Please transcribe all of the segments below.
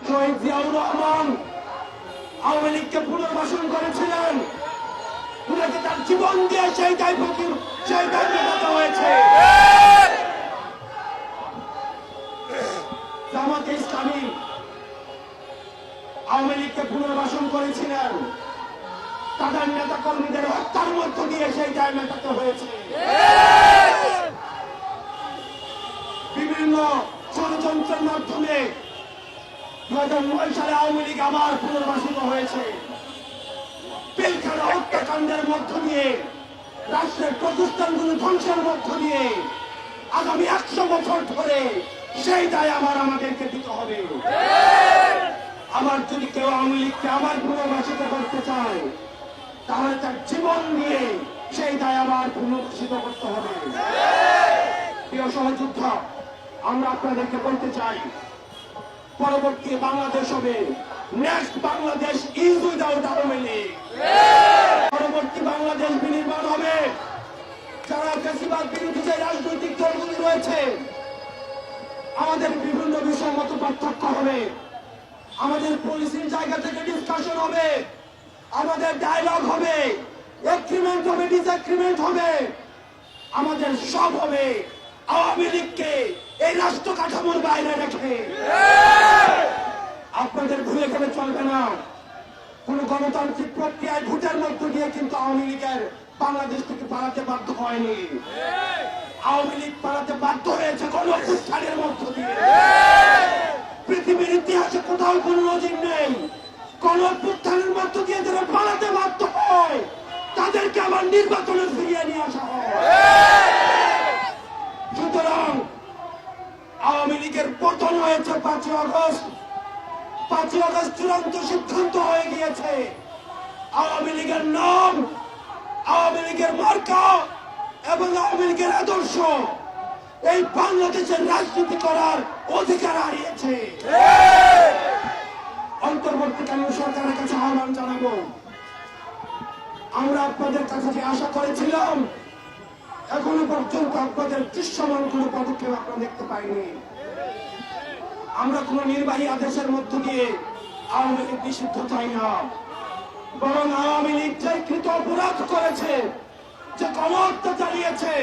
শহীদ জিয়াউর রহমান আওয়ামী লীগকে পুনর্বাসন করেছিলেন। উনাকে তার জীবন দিয়ে সেই দায়িত্ব মেটাতে হয়েছে। জামাতে ইসলামী আওয়ামী লীগকে পুনর্বাসন করেছিলেন, তাদের নেতা কর্মীদের হত্যার মধ্য দিয়ে সেই দায় মেটাতে হয়েছে। বিভিন্ন ষড়যন্ত্রের মাধ্যমে 2009 সালে আওয়ামী লীগ আবার পুনর্বাসিত হয়েছে। পিলখানা হত্যাকাণ্ডের মধ্য দিয়ে, রাষ্ট্রের প্রতিষ্ঠানগুলো ধ্বংসের মধ্য দিয়ে আগামী 100 বছর ধরে সেই দায় আমাদেরকে দিতে হবে। আমার যদি কেউ আওয়ামী লীগকে আবার পুনর্বাসিত করতে চায়, তাহলে তার জীবন দিয়ে সেই দায় আবার পুনর্বাসিত করতে হবে। প্রিয় সহযোদ্ধা, আমরা আপনাদেরকে বলতে চাই, পরবর্তী বাংলাদেশ হবে, next Bangladesh is without Awami League. পরবর্তী বাংলাদেশ বিনির্মাণ হবে, যারা ফ্যাসিবাদ বিরোধী যে রাজনৈতিক দলগুলি রয়েছে, আমাদের বিভিন্ন বিষয় মত পার্থক্য হবে, আমাদের পলিসির জায়গা থেকে ডিসকাশন হবে, আমাদের ডায়লগ হবে, এগ্রিমেন্ট হবে, ডিসএগ্রিমেন্ট হবে, আমাদের সব হবে আওয়ামী লীগকে এই রাষ্ট্র কাঠামোর বাইরে রেখে। আপনাদের ভুলে গেলে চলবে না, কোন গণতান্ত্রিক প্রক্রিয়ায় ভোটের মধ্য দিয়ে কিন্তু আওয়ামী লীগের বাংলাদেশ থেকে পালাতে বাধ্য হয়নি। আওয়ামী লীগ পালাতে বাধ্য হয়েছে গণঅভ্যুত্থানের মধ্য দিয়ে। পৃথিবীর ইতিহাসে কোথাও কোন নজির নেই, গণঅভ্যুত্থানের মধ্য দিয়ে যারা পালাতে বাধ্য হয় তাদেরকে আবার নির্বাচনে ফিরিয়ে নিয়ে আসা হয়। সুতরাং আওয়ামী লীগের পতন হয়েছে 5ই আগস্ট। 5ই আগস্ট চূড়ান্ত সিদ্ধান্ত হয়ে গিয়েছে, আওয়ামী লীগের নাম, আওয়ামী লীগের মার্কা এবং আওয়ামী লীগের আদর্শ এই বাংলাদেশের রাজনীতি করার অধিকার হারিয়েছে। অন্তর্বর্তীকালীন সরকারের কাছে আহ্বান জানাবো, আমরা আপনাদের কাছে যে আশা করেছিলাম, এখনো পর্যন্ত আপনাদের দৃশ্যমান কোন পদক্ষেপ আপনারা দেখতে পাইনি। আমরা কোন নির্বাহী আদেশের মধ্য দিয়ে আওয়ামী লীগ নিষিদ্ধ চাই না, বরং আওয়ামী লীগ যে কৃত অপরাধ করেছে, যে গণহত্যা চালিয়েছে,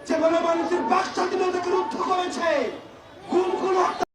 যে গণমানুষের বাক স্বাধীনতাকে রুদ্ধ করেছে, গুম খুন হত্যা